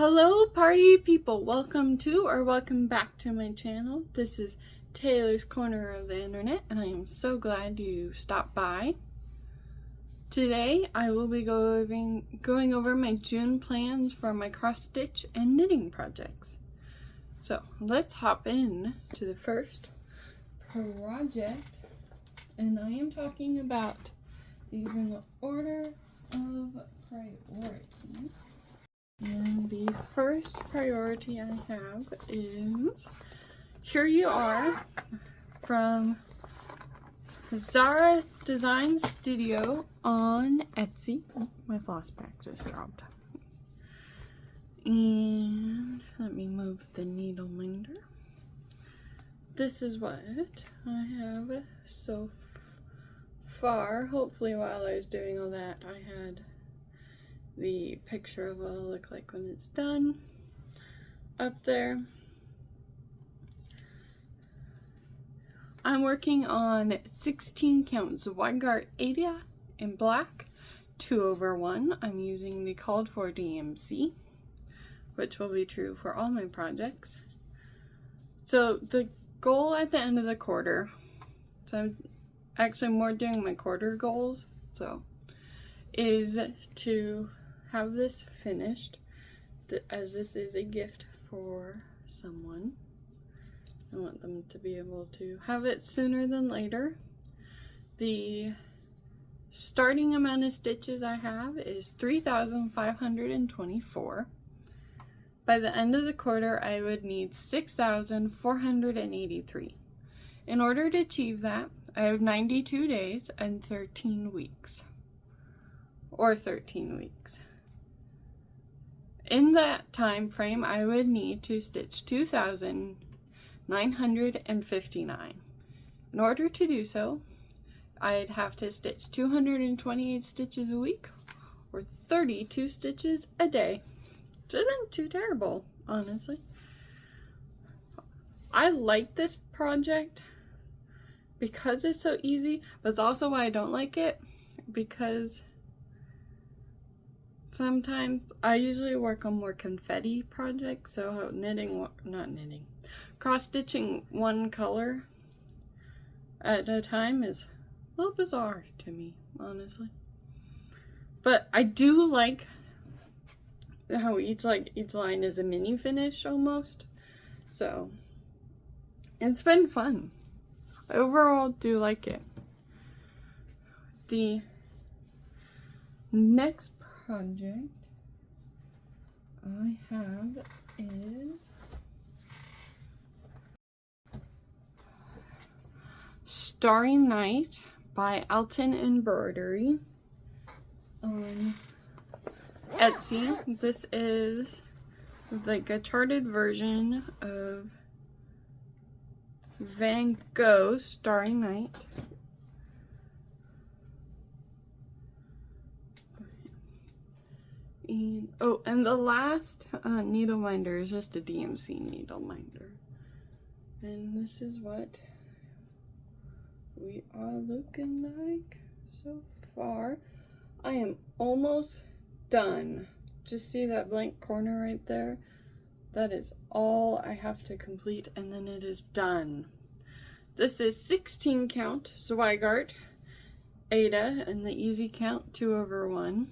Hello party people, welcome back to my channel. This is Taylor's Corner of the Internet and I am so glad you stopped by. Today I will be going over my June plans for my cross stitch and knitting projects. So let's hop in to the first project, and I am talking about these in the order of priority. And the first priority I have is Here You Are from Zahra Design Studio on Etsy. Oh, my floss pack just dropped. And let me move the needle minder. This is what I have so far. Hopefully while I was doing all that I had the picture of what it'll look like when it's done up there. I'm working on 16 count Zweigart Ada in black 2/1. I'm using the called for DMC, which will be true for all my projects. So the goal at the end of the quarter, so I'm actually more doing my quarter goals, so is to have this finished, as this is a gift for someone. I want them to be able to have it sooner than later. The starting amount of stitches I have is 3,524. By the end of the quarter, I would need 6,483. In order to achieve that, I have 92 days and 13 weeks. Or 13 weeks. In that time frame, I would need to stitch 2,959. In order to do so, I'd have to stitch 228 stitches a week, or 32 stitches a day, which isn't too terrible, honestly. I like this project because it's so easy, but it's also why I don't like it, because sometimes I usually work on more confetti projects, so cross-stitching one color at a time is a little bizarre to me, honestly. But I do like how each line is a mini finish almost, so it's been fun. I overall do like it. The next project I have is Starry Night by Aliton Embroidery on Etsy. This is like a charted version of Van Gogh's Starry Night. And the last needle minder is just a DMC needle minder. And this is what we are looking like so far. I am almost done. Just see that blank corner right there? That is all I have to complete, and then it is done. This is 16 count Zweigart Ada and the easy count 2/1.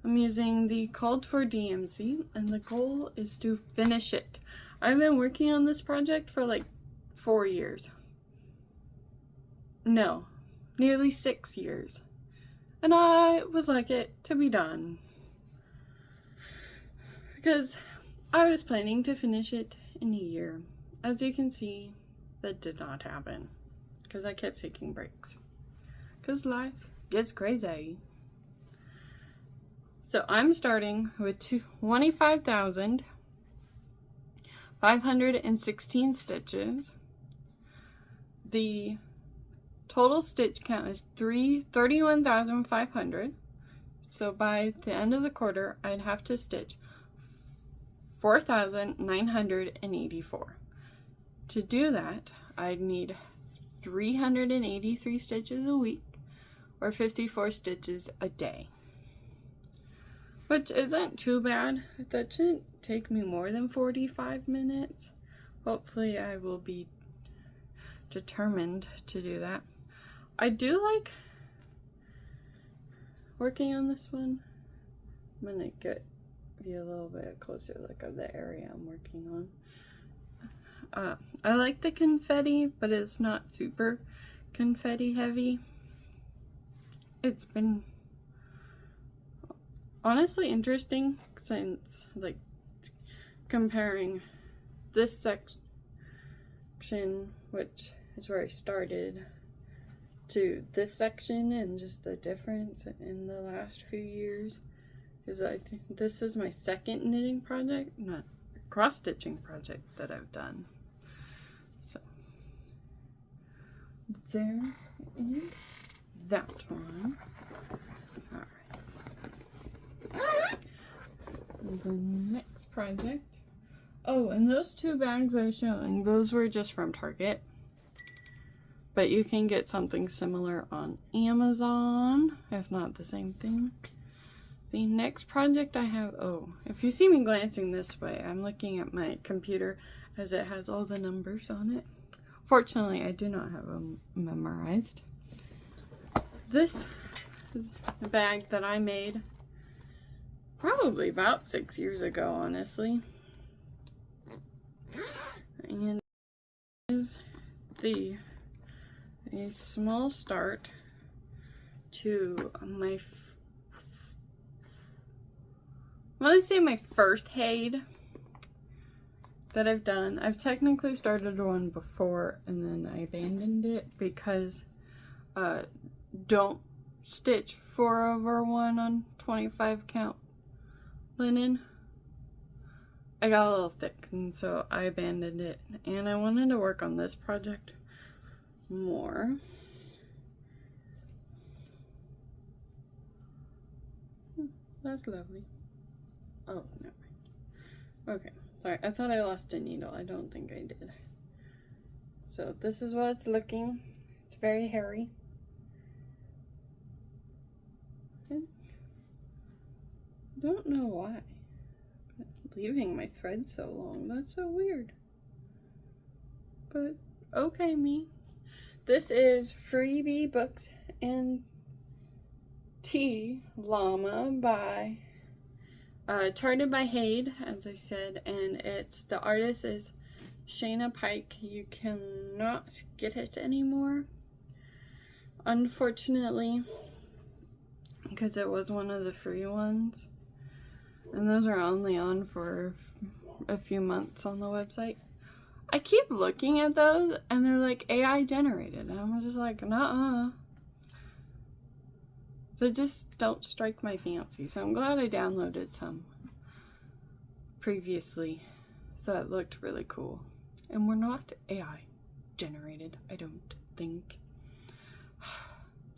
I'm using the called for DMC, and the goal is to finish it. I've been working on this project for like 4 years. No, nearly 6 years. And I would like it to be done, because I was planning to finish it in a year. As you can see, that did not happen, because I kept taking breaks. Because life gets crazy. So I'm starting with 25,516 stitches. The total stitch count is 31,500. So by the end of the quarter, I'd have to stitch 4,984. To do that, I'd need 383 stitches a week, or 54 stitches a day. which isn't too bad. That shouldn't take me more than 45 minutes. Hopefully I will be determined to do that. I do like working on this one. I'm gonna give you a little bit closer look of the area I'm working on. I like the confetti, but it's not super confetti heavy. It's been honestly interesting since like comparing this section, which is where I started, to this section and just the difference in the last few years. Because I think this is my second knitting project, not cross-stitching project that I've done. So there is that one. Alright. The next project. Oh, and those two bags I was showing, those were just from Target. But you can get something similar on Amazon, if not the same thing. The next project I have, oh, if you see me glancing this way, I'm looking at my computer as it has all the numbers on it. Fortunately, I do not have them memorized. This is a bag that I made probably about 6 years ago, honestly. And it is a small start to my my first HAED that I've done. I've technically started one before and then I abandoned it because don't stitch 4/1 on 25 count linen. I got a little thick and so I abandoned it, and I wanted to work on this project more. That's lovely. Oh, no. Okay, sorry. I thought I lost a needle. I don't think I did. So this is what it's looking. It's very hairy. I don't know why. But leaving my thread so long. That's so weird. But okay, me. This is Freebie Books and Tea Llama by charted by HAED, as I said, and the artist is Sheena Pike. You cannot get it anymore, unfortunately, because it was one of the free ones, and those are only on for a few months on the website. I keep looking at those and they're like AI generated, and I'm just like, nuh-uh. They just don't strike my fancy, so I'm glad I downloaded some previously that looked really cool. And we're not AI generated, I don't think.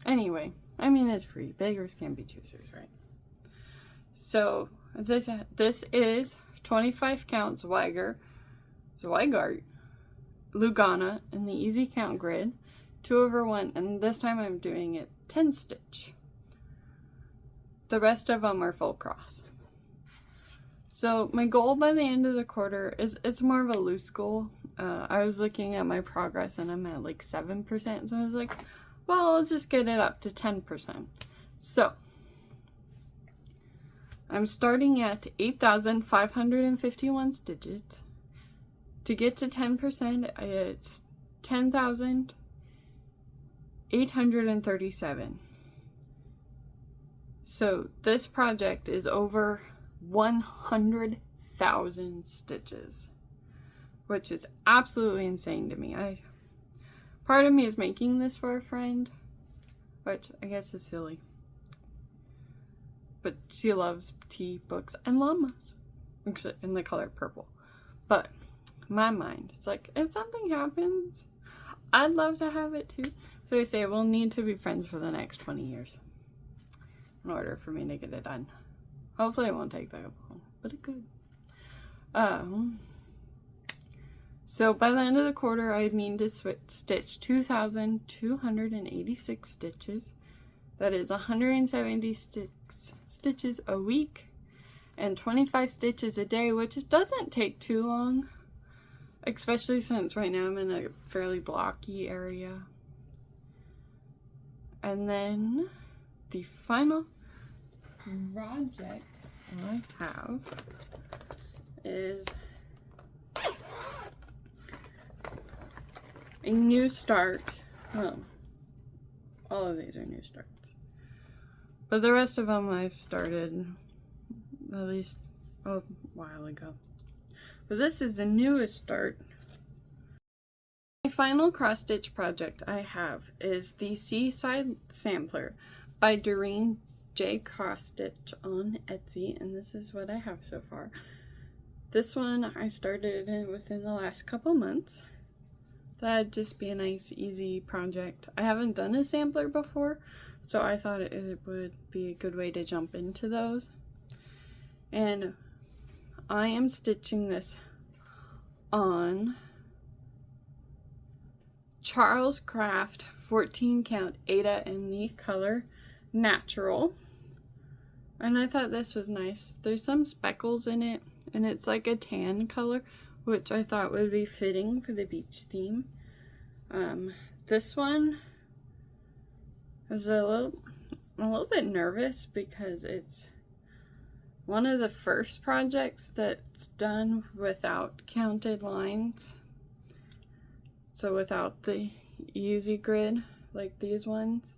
Anyway, I mean, it's free. Beggars can't be choosers, right? So, as I said, this is 25 count Zweigart, Lugana in the easy count grid, 2/1, and this time I'm doing it 10 stitch. The rest of them are full cross. So my goal by the end of the quarter is, it's more of a loose goal. I was looking at my progress and I'm at like 7%, so I was like, well, I'll just get it up to 10%. So I'm starting at 8,551 stitches. To get to 10%, it's 10,837. So this project is over 100,000 stitches, which is absolutely insane to me. Part of me is making this for a friend, which I guess is silly, but she loves tea, books, and llamas, in the color purple. But my mind, it's like, if something happens, I'd love to have it too. So I say we'll need to be friends for the next 20 years in order for me to get it done. Hopefully it won't take that long, but it could. So by the end of the quarter, I need to stitch 2,286 stitches. That is 176 stitches a week, and 25 stitches a day, which doesn't take too long, especially since right now I'm in a fairly blocky area. And then the final project I have is a new start. Well, all of these are new starts, but the rest of them I've started at least a while ago. But this is the newest start. My final cross stitch project I have is the Seaside Sampler by DureneJCrossStitch on Etsy, and this is what I have so far. This one I started within the last couple months. That'd just be a nice, easy project. I haven't done a sampler before, so I thought it would be a good way to jump into those. And I am stitching this on Charles Craft 14 count Aida in the color Natural. And I thought this was nice. There's some speckles in it, and it's like a tan color, which I thought would be fitting for the beach theme. This one is a little bit nervous because it's one of the first projects that's done without counted lines. So without the easy grid like these ones,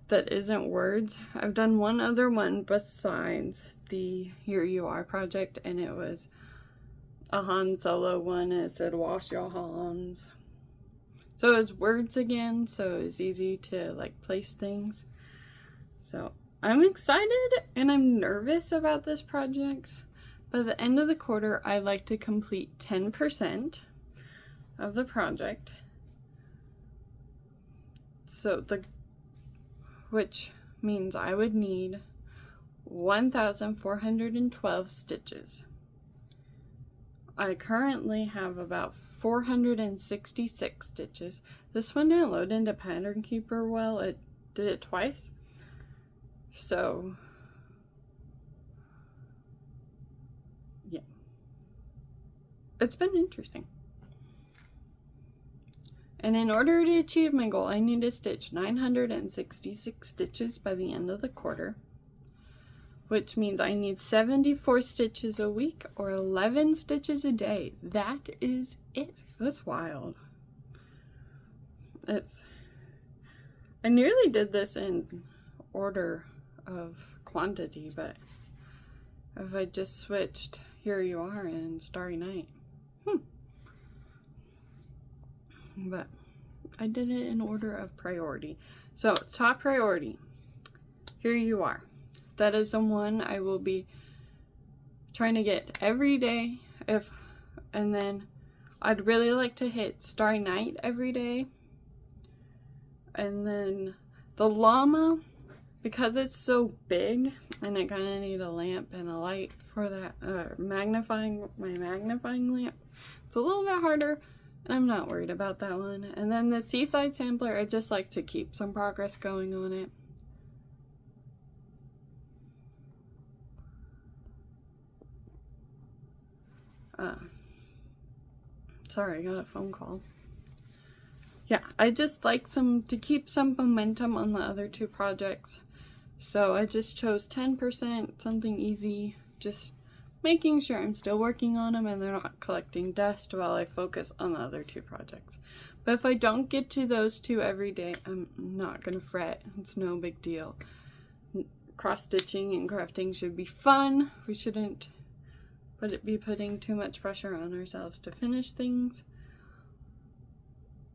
that isn't words. I've done one other one besides the Here You Are project, and it was a Han Solo one, and it said wash your hands. So it was words again, so it was easy to like place things. So I'm excited and I'm nervous about this project. By the end of the quarter, I'd like to complete 10% of the project. So which means I would need 1,412 stitches. I currently have about 466 stitches. This one didn't load into Pattern Keeper well. It did it twice. So yeah, it's been interesting. And in order to achieve my goal, I need to stitch 966 stitches by the end of the quarter, which means I need 74 stitches a week or 11 stitches a day. That is it. That's wild. I nearly did this in order of quantity, but if I just switched Here You Are and Starry Night. But I did it in order of priority. So top priority, Here You Are. That is the one I will be trying to get every day. And then I'd really like to hit Starry Night every day. And then the Llama, because it's so big and I kind of need a lamp and a light for that my magnifying lamp, it's a little bit harder, and I'm not worried about that one. And then the Seaside Sampler, I just like to keep some progress going on it. Sorry, I got a phone call. Yeah, I just like to keep some momentum on the other two projects. So I just chose 10%, something easy, just making sure I'm still working on them and they're not collecting dust while I focus on the other two projects. But if I don't get to those two every day, I'm not gonna fret. It's no big deal. Cross-stitching and crafting should be fun. We shouldn't be putting too much pressure on ourselves to finish things,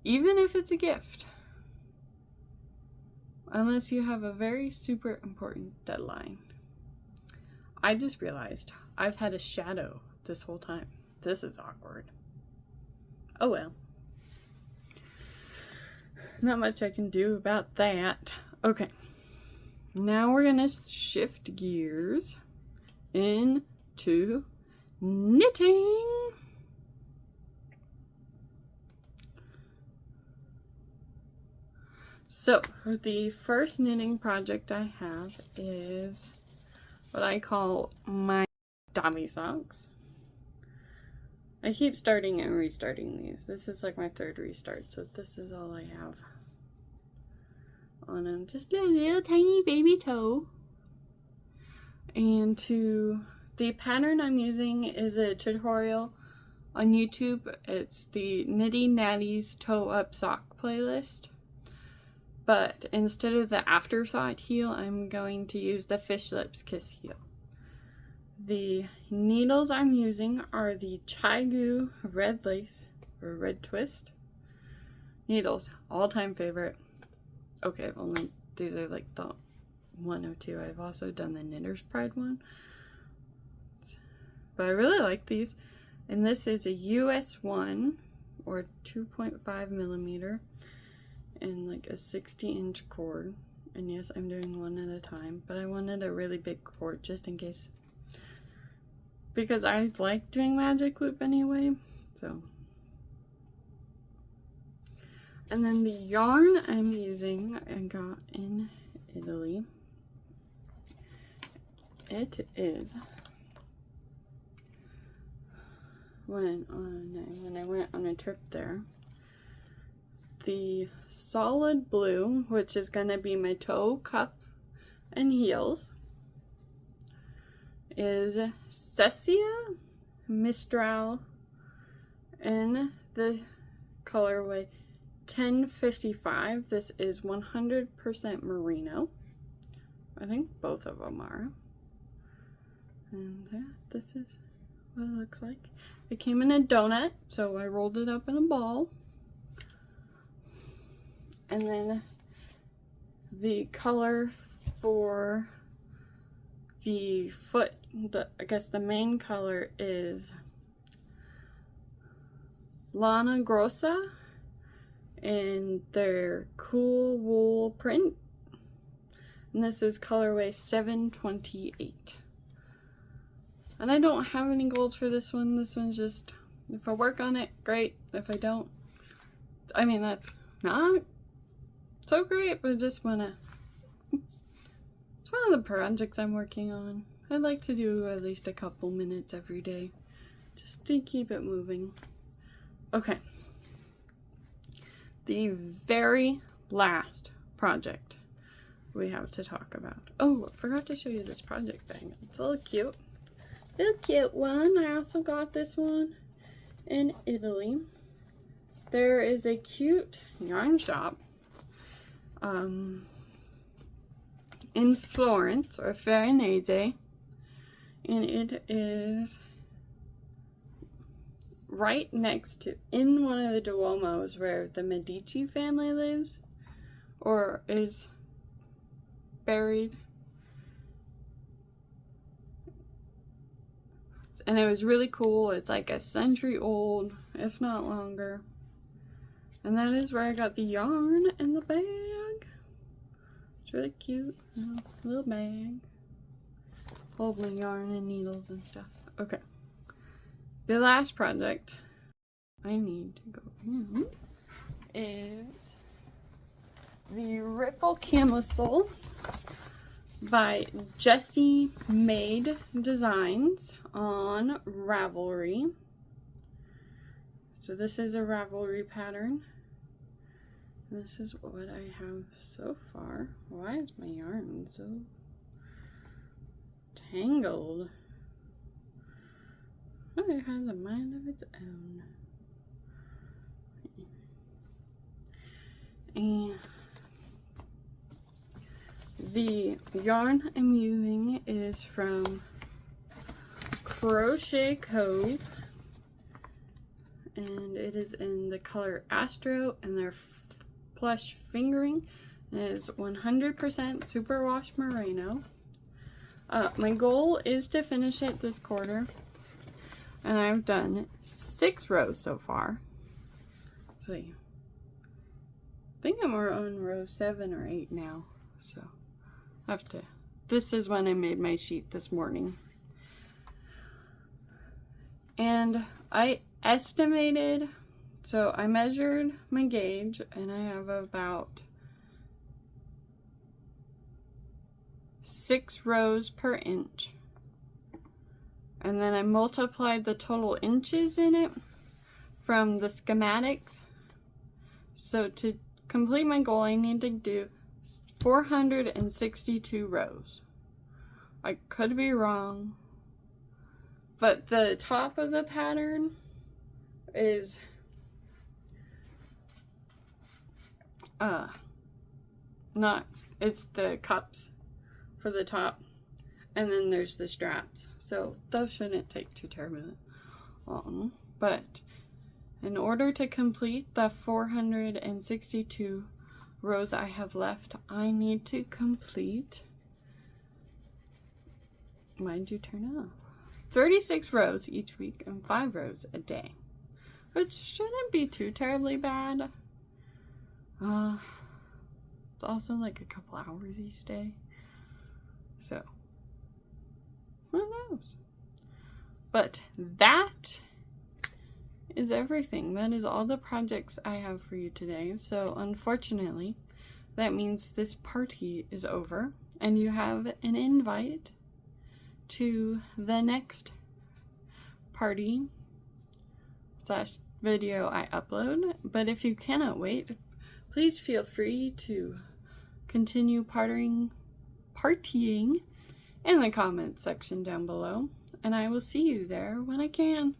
even if it's a gift. Unless you have a very super important deadline. I just realized I've had a shadow this whole time. This is awkward. Oh well. Not much I can do about that. Okay. Now we're gonna shift gears into knitting. So the first knitting project I have is what I call my Dobby Socks. I keep starting and restarting these. This is like my third restart, so this is all I have on them. Just a little tiny baby toe. And the pattern I'm using is a tutorial on YouTube. It's the Knitty Natty's Toe Up Sock playlist. But instead of the Afterthought heel, I'm going to use the Fishlips Kiss heel. The needles I'm using are the Chai Red Lace or Red Twist needles, all-time favorite. Okay, these are like the 102. I've also done the Knitter's Pride one, but I really like these. And this is a US 1 or 2.5 millimeter and like a 60-inch cord. And yes, I'm doing one at a time, but I wanted a really big cord just in case, because I like doing magic loop anyway. So, and then the yarn I'm using I got in Italy. It is when I went on a trip there. The solid blue, which is gonna be my toe, cuff, and heels, is Cecia Mistral in the colorway 1055. This is 100% merino. I think both of them are. And yeah, this is what it looks like. It came in a donut, so I rolled it up in a ball. And then the color for the foot, I guess the main color is Lana Grossa in their cool wool print. And this is colorway 728. And I don't have any goals for this one. This one's just, if I work on it, great. If I don't, I mean, that's not so great, but just wanna, it's one of the projects I'm working on. I'd like to do at least a couple minutes every day, just to keep it moving. Okay. The very last project we have to talk about. Oh, I forgot to show you this project bag. It's a little cute. Little cute one. I also got this one in Italy. There is a cute yarn shop in Florence, or Firenze, and it is right next to, in one of the Duomos where the Medici family lives, or is buried. And it was really cool. It's like a century old, if not longer. And that is where I got the yarn and the bag. It's really cute. Little bag. Hold my yarn and needles and stuff. Okay. The last project I need to go in is the Ripple Camisole by Jessie Maed Designs on Ravelry. So this is a Ravelry pattern. This is what I have so far. Why is my yarn so tangled? Oh, it has a mind of its own. And the yarn I'm using is from Crochet Cove, and it is in the color Astro, and their plush fingering is 100% superwash merino. My goal is to finish it this quarter, and I've done 6 rows so far. So I think I'm on row 7 or 8 now, so I have to, this is when I made my sheet this morning. And I estimated, so I measured my gauge, and I have about 6 rows per inch. And then I multiplied the total inches in it from the schematics. So to complete my goal, I need to do 462 rows. I could be wrong, but the top of the pattern is it's the cups for the top, and then there's the straps, so those shouldn't take too terribly long. But in order to complete the 462 rows I have left, I need to complete, mind you turn off, 36 rows each week and 5 rows a day, which shouldn't be too terribly bad. It's also like a couple hours each day, so who knows. But that is everything. That is all the projects I have for you today. So unfortunately, that means this party is over and you have an invite to the next party / video I upload. But if you cannot wait, please feel free to continue partying in the comments section down below, and I will see you there when I can.